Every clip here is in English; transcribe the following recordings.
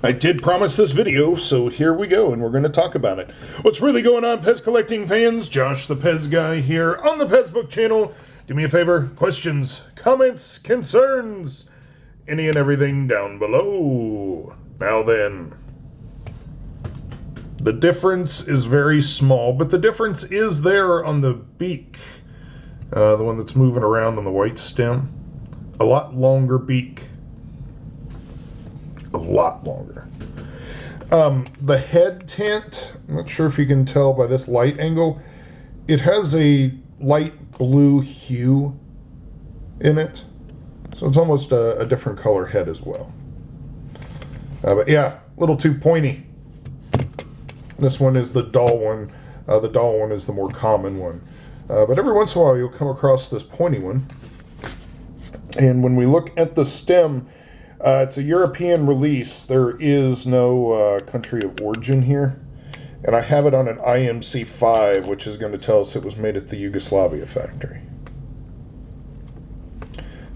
I did promise this video, so here we go, and we're going to talk about it. What's really going on, PEZ collecting fans? Josh the PEZ guy here on the PEZ Book channel. Do me a favor, questions, comments, concerns, any and everything down below. Now then, the difference is very small, but the difference is there on the beak, the one that's moving around on the white stem. A lot longer beak. A lot longer. The head tint, I'm not sure if you can tell by this light angle, it has a light blue hue in it. So it's almost a different color head as well. But yeah, a little too pointy. This one is the dull one. The dull one is the more common one. But every once in a while you'll come across this pointy one. And when we look at the stem, it's a European release. There is no country of origin here. And I have it on an IMC5, which is going to tell us it was made at the Yugoslavia factory.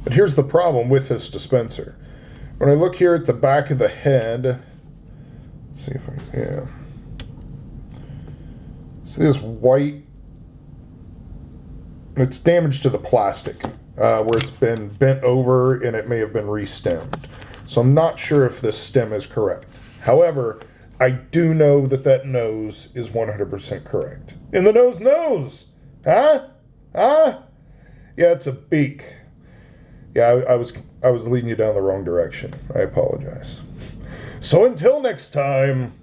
But here's the problem with this dispenser. When I look here at the back of the head, let's see if I, yeah. See this white, it's damage to the plastic, where it's been bent over and it may have been re-stemmed. So I'm not sure if this stem is correct. However, I do know that that nose is 100% correct. And the nose knows! Huh? Huh? Yeah, it's a beak. Yeah, I was leading you down the wrong direction. I apologize. So until next time...